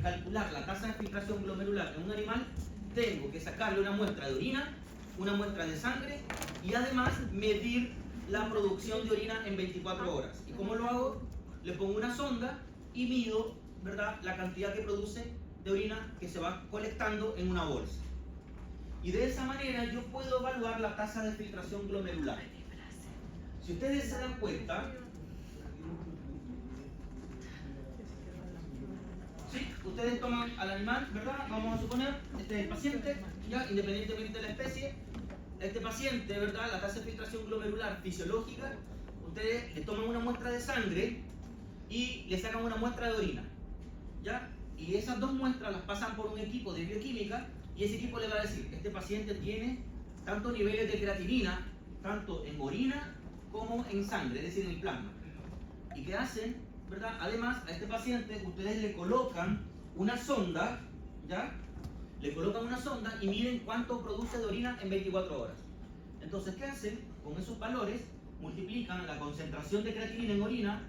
calcular la tasa de filtración glomerular en un animal, tengo que sacarle una muestra de orina, una muestra de sangre y además medir la producción de orina en 24 horas. ¿Y cómo lo hago? Le pongo una sonda y mido, ¿verdad?, la cantidad que produce de orina que se va colectando en una bolsa. Y de esa manera yo puedo evaluar la tasa de filtración glomerular. Si ustedes se dan cuenta, ¿sí? Ustedes toman al animal, ¿verdad? Vamos a suponer, este es el paciente, ya, independientemente de la especie, este paciente, ¿verdad? La tasa de filtración glomerular fisiológica, ustedes le toman una muestra de sangre y le sacan una muestra de orina, ¿ya? Y esas dos muestras las pasan por un equipo de bioquímica y ese equipo le va a decir, este paciente tiene tantos niveles de creatinina, tanto en orina como en sangre, es decir, en el plasma. ¿Y qué hacen? ¿Verdad? Además, a este paciente ustedes le colocan una sonda, ¿ya? Le colocan una sonda y miden cuánto produce de orina en 24 horas. Entonces, ¿qué hacen? Con esos valores multiplican la concentración de creatinina en orina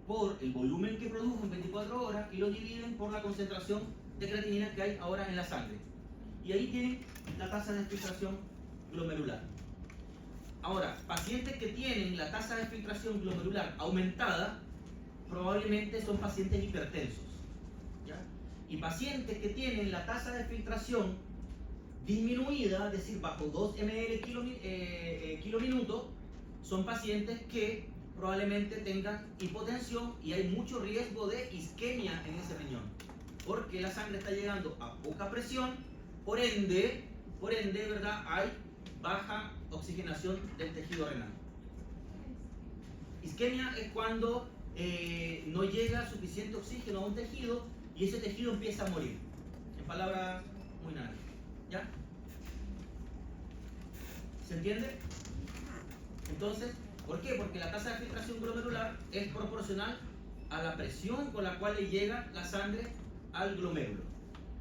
por el volumen que produjo en 24 horas y lo dividen por la concentración de creatinina que hay ahora en la sangre. Y ahí tienen la tasa de filtración glomerular. Ahora, pacientes que tienen la tasa de filtración glomerular aumentada, probablemente son pacientes hipertensos, ¿ya? Y pacientes que tienen la tasa de filtración disminuida, es decir, bajo 2 ml kilo minuto, son pacientes que probablemente tengan hipotensión y hay mucho riesgo de isquemia en ese riñón, porque la sangre está llegando a poca presión, por ende, ¿verdad?, hay baja oxigenación del tejido renal. Isquemia es cuando no llega suficiente oxígeno a un tejido y ese tejido empieza a morir. En palabras muy nanas, ¿ya? ¿Se entiende? Entonces, ¿por qué? Porque la tasa de filtración glomerular es proporcional a la presión con la cual le llega la sangre al glomérulo,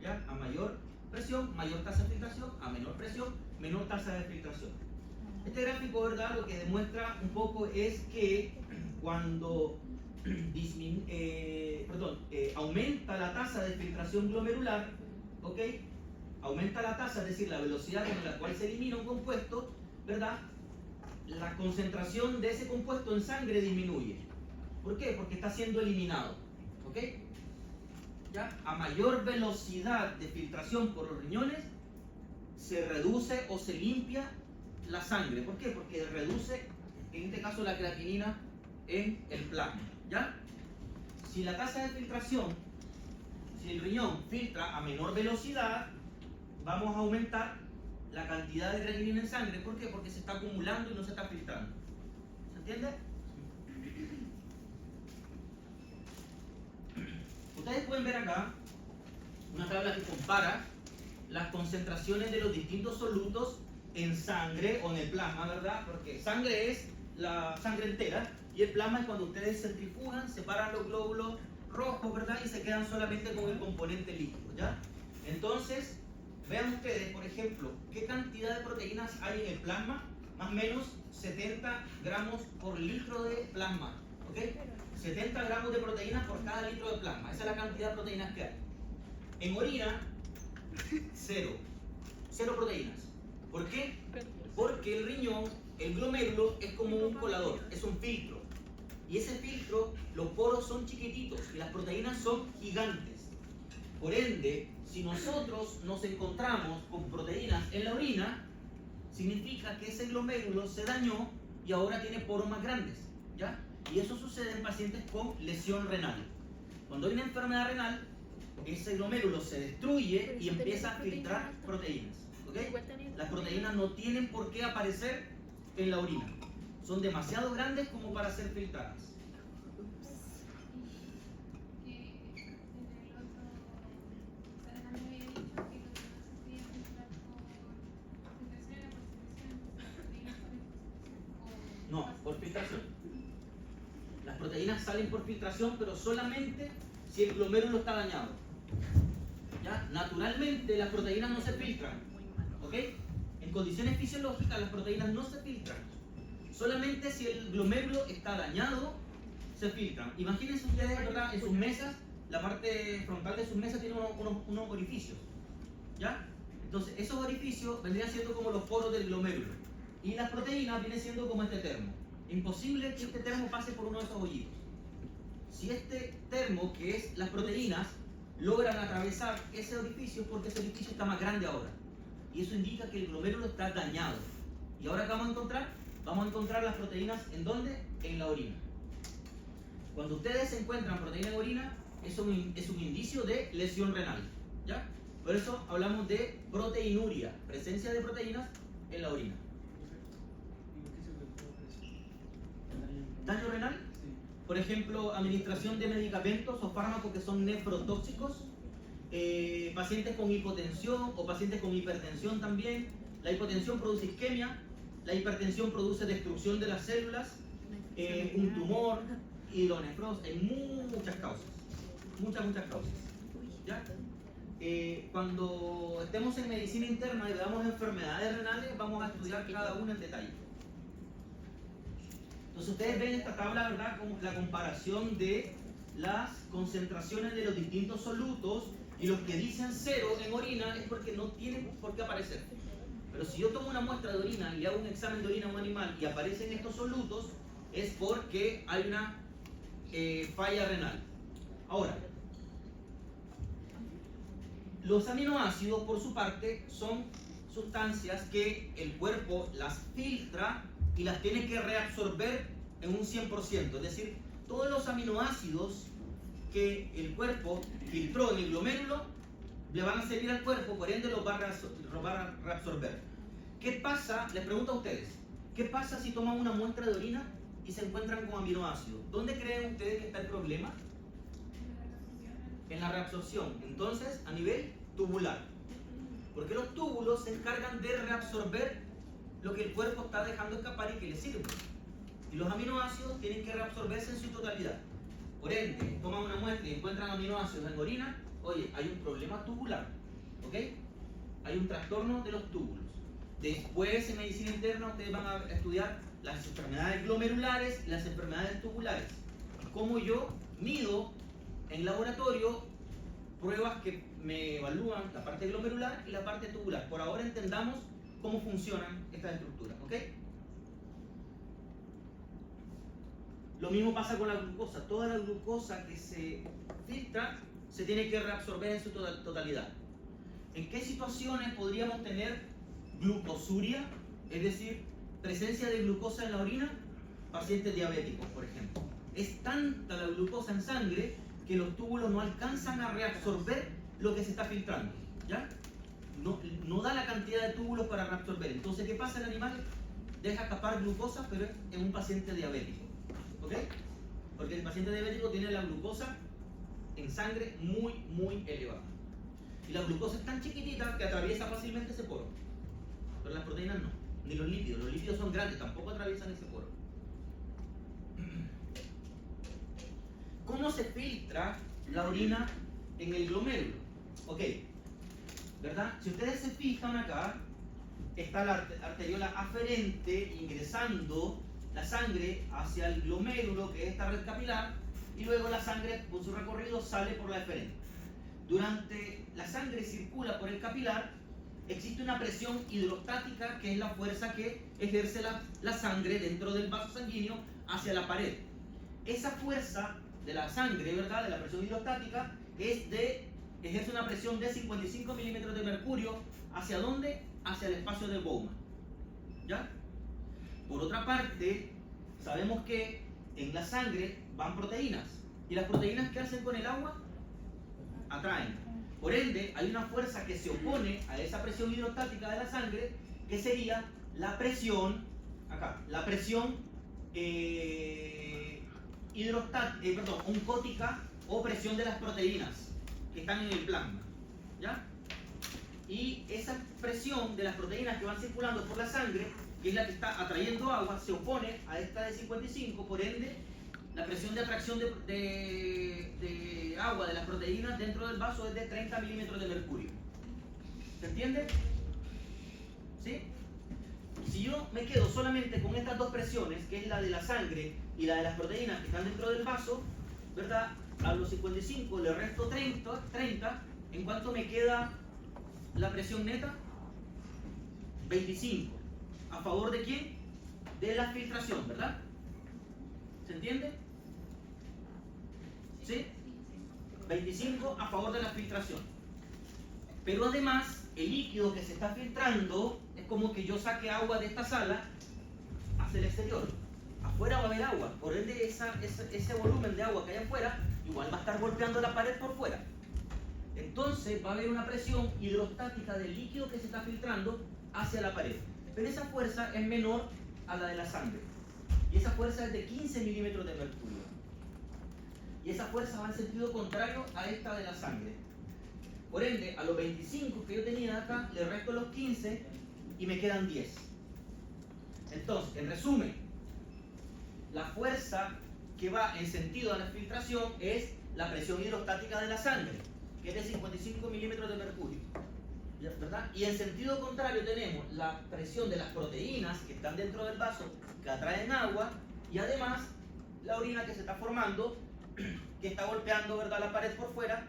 ¿ya? A mayor presión, mayor tasa de filtración; a menor presión, menor tasa de filtración. Este gráfico, ¿verdad?, lo que demuestra un poco es que cuando aumenta la tasa de filtración glomerular, ¿ok? Aumenta la tasa, es decir, la velocidad con la cual se elimina un compuesto, ¿verdad?, la concentración de ese compuesto en sangre disminuye. ¿Por qué? Porque está siendo eliminado, ¿ok? ¿Ya? A mayor velocidad de filtración por los riñones, se reduce o se limpia la sangre. ¿Por qué? Porque reduce, en este caso, la creatinina en el plasma, ¿ya? Si la tasa de filtración, si el riñón filtra a menor velocidad, vamos a aumentar la cantidad de creatinina en sangre. ¿Por qué? Porque se está acumulando y no se está filtrando. ¿Se entiende? Ustedes pueden ver acá una tabla que compara las concentraciones de los distintos solutos en sangre o en el plasma, ¿verdad? Porque sangre es la sangre entera y el plasma es cuando ustedes centrifugan, separan los glóbulos rojos, ¿verdad?, y se quedan solamente con el componente líquido, ¿ya? Entonces, vean ustedes, por ejemplo, qué cantidad de proteínas hay en el plasma. Más o menos 70 gramos por litro de plasma, ¿ok? 70 gramos de proteínas por cada litro de plasma. Esa es la cantidad de proteínas que hay. En orina, cero proteínas. ¿Por qué? Porque el riñón, el glomérulo, es como un colador, es un filtro. Y ese filtro, los poros son chiquititos y las proteínas son gigantes. Por ende, si nosotros nos encontramos con proteínas en la orina, significa que ese glomérulo se dañó y ahora tiene poros más grandes, ¿ya? Y eso sucede en pacientes con lesión renal. Cuando hay una enfermedad renal, ese glomérulo se destruye y empieza a filtrar proteínas, ¿ok? Las proteínas no tienen por qué aparecer en la orina. Son demasiado grandes como para ser filtradas. No, por filtración. Las proteínas salen por filtración, pero solamente si el glomérulo está dañado, ¿ya? Naturalmente las proteínas no se filtran, ¿ok? En condiciones fisiológicas las proteínas no se filtran. Solamente si el glomérulo está dañado, se filtran. Imagínense ustedes, ¿verdad?, en sus mesas la parte frontal de sus mesas tiene unos orificios, ¿ya? Entonces, esos orificios vendrían siendo como los poros del glomérulo. Y las proteínas vienen siendo como este termo. Imposible que este termo pase por uno de esos hoyitos. Si este termo, que es las proteínas, logran atravesar ese orificio, porque ese orificio está más grande ahora. Y eso indica que el glomérulo está dañado. ¿Y ahora qué vamos a encontrar? Vamos a encontrar las proteínas, ¿en dónde? En la orina. Cuando ustedes encuentran proteína en orina, es un indicio de lesión renal, ¿ya? Por eso hablamos de proteinuria, presencia de proteínas en la orina. ¿Daño renal? Por ejemplo, administración de medicamentos o fármacos que son nefrotóxicos, pacientes con hipotensión o pacientes con hipertensión también. La hipotensión produce isquemia, la hipertensión produce destrucción de las células, un tumor, hidronefrosis, hay muchas causas, muchas causas, ¿ya? Cuando estemos en medicina interna y veamos enfermedades renales, vamos a estudiar cada una en detalle. Entonces ustedes ven esta tabla, ¿verdad? Como la comparación de las concentraciones de los distintos solutos, y los que dicen 0 en orina es porque no tienen por qué aparecer. Pero si yo tomo una muestra de orina y le hago un examen de orina a un animal y aparecen estos solutos, es porque hay una falla renal. Ahora, los aminoácidos, por su parte, son sustancias que el cuerpo las filtra y las tiene que reabsorber en un 100%. Es decir, todos los aminoácidos que el cuerpo filtró en el glomérulo le van a servir al cuerpo, por ende los va a reabsorber. ¿Qué pasa? Les pregunto a ustedes, ¿qué pasa si toman una muestra de orina y se encuentran con aminoácidos? ¿Dónde creen ustedes que está el problema? En la reabsorción. Entonces, a nivel tubular. Porque los túbulos se encargan de reabsorber lo que el cuerpo está dejando escapar y que le sirve. Y los aminoácidos tienen que reabsorberse en su totalidad. Por ende, toman una muestra y encuentran aminoácidos en orina, oye, hay un problema tubular, ¿ok? Hay un trastorno de los túbulos. Después, en medicina interna, ustedes van a estudiar las enfermedades glomerulares y las enfermedades tubulares. Cómo yo mido en laboratorio pruebas que me evalúan la parte glomerular y la parte tubular. Por ahora entendamos cómo funcionan estas estructuras, ¿ok? Lo mismo pasa con la glucosa. Toda la glucosa que se filtra se tiene que reabsorber en su totalidad. ¿En qué situaciones podríamos tener glucosuria? Es decir, presencia de glucosa en la orina. Pacientes diabéticos, por ejemplo. Es tanta la glucosa en sangre que los túbulos no alcanzan a reabsorber lo que se está filtrando, ¿ya? No da la cantidad de túbulos para reabsorber. Entonces, ¿qué pasa? El animal deja escapar glucosa, pero es en un paciente diabético, ¿ok? Porque el paciente diabético tiene la glucosa en sangre muy elevada. Y la glucosa es tan chiquitita que atraviesa fácilmente ese poro. Pero las proteínas no, ni los lípidos. Los lípidos son grandes, tampoco atraviesan ese poro. ¿Cómo se filtra la orina en el glomérulo? Ok, ¿verdad? Si ustedes se fijan acá, está la arteriola aferente ingresando la sangre hacia el glomérulo, que es esta red capilar, y luego la sangre con su recorrido sale por la eferente. Durante la sangre circula por el capilar, existe una presión hidrostática, que es la fuerza que ejerce la sangre dentro del vaso sanguíneo hacia la pared. Esa fuerza de la sangre, ¿verdad?, de la presión hidrostática, ejerce una presión de 55 milímetros de mercurio. ¿Hacia dónde? Hacia el espacio de Bowman, ¿ya? Por otra parte, sabemos que en la sangre van proteínas. ¿Y las proteínas qué hacen con el agua? Atraen. Por ende, hay una fuerza que se opone a esa presión hidrostática de la sangre, que sería la presión, acá, la presión oncótica o presión de las proteínas que están en el plasma, ¿ya? Y esa presión de las proteínas que van circulando por la sangre, que es la que está atrayendo agua, se opone a esta de 55, por ende, la presión de atracción de agua de las proteínas dentro del vaso es de 30 milímetros de mercurio. ¿Se entiende? ¿Sí? Si yo me quedo solamente con estas dos presiones, que es la de la sangre y la de las proteínas que están dentro del vaso, ¿verdad?, a los 55 le resto 30, ¿en cuánto me queda la presión neta? 25. ¿A favor de quién? De la filtración, ¿verdad? ¿Se entiende? ¿Sí? 25 a favor de la filtración. Pero además, el líquido que se está filtrando es como que yo saque agua de esta sala hacia el exterior. Afuera va a haber agua, por ende ese volumen de agua que hay afuera igual va a estar golpeando la pared por fuera. Entonces va a haber una presión hidrostática del líquido que se está filtrando hacia la pared. Pero esa fuerza es menor a la de la sangre. Y esa fuerza es de 15 milímetros de mercurio. Y esa fuerza va en sentido contrario a esta de la sangre. Por ende, a los 25 que yo tenía acá, le resto los 15 y me quedan 10. Entonces, en resumen, la fuerza que va en sentido a la filtración es la presión hidrostática de la sangre, que es de 55 milímetros de mercurio, ¿verdad? Y en sentido contrario tenemos la presión de las proteínas que están dentro del vaso, que atraen agua, y además la orina que se está formando, que está golpeando, ¿verdad?, la pared por fuera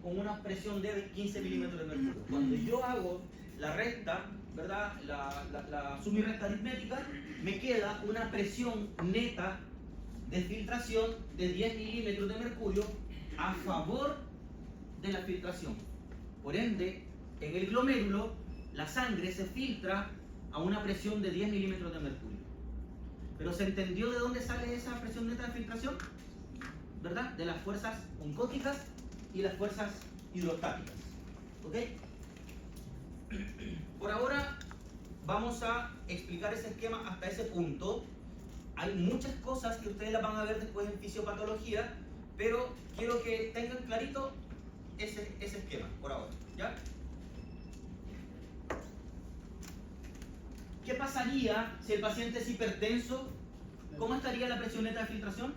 con una presión de 15 milímetros de mercurio. Cuando yo hago la resta, ¿verdad?, la suma y resta aritmética, me queda una presión neta de filtración de 10 milímetros de mercurio a favor de la filtración. Por ende, en el glomérulo, la sangre se filtra a una presión de 10 milímetros de mercurio. ¿Pero se entendió de dónde sale esa presión neta de filtración? ¿Verdad? De las fuerzas oncóticas y las fuerzas hidrostáticas. ¿Ok? Por ahora vamos a explicar ese esquema hasta ese punto. Hay muchas cosas que ustedes las van a ver después en fisiopatología, pero quiero que tengan clarito ese esquema por ahora, ¿ya? ¿Qué pasaría si el paciente es hipertenso? ¿Cómo estaría la presión neta de filtración?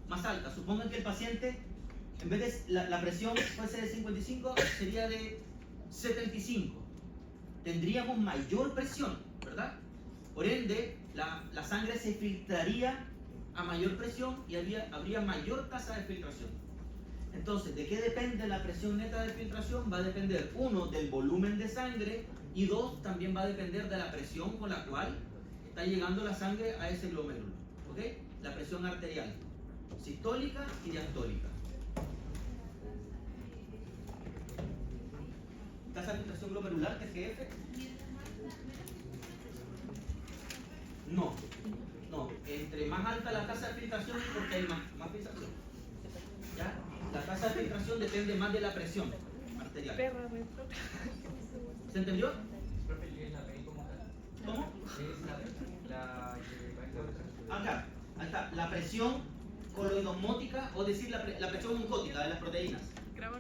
Más alta. Supongan que el paciente, en vez de la presión fuese de 55, sería de 75. Tendríamos mayor presión, ¿verdad? Por ende, la sangre se filtraría a mayor presión y habría mayor tasa de filtración. Entonces, ¿de qué depende la presión neta de filtración? Va a depender, uno, del volumen de sangre, y dos, también va a depender de la presión con la cual está llegando la sangre a ese glomérulo. ¿Ok? La presión arterial, sistólica y diastólica. Tasa de filtración glomerular, TGF. No. Entre más alta la tasa de filtración, porque hay más filtración. ¿Ya? La tasa de filtración depende más de la presión arterial. ¿Se entendió? ¿Cómo? Acá, ahí está, la presión coloidosmótica, o decir la presión oncótica de las proteínas,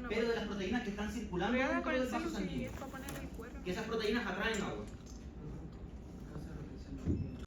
pero de las proteínas que están circulando dentro del vaso sanguíneo, que esas proteínas atraen agua.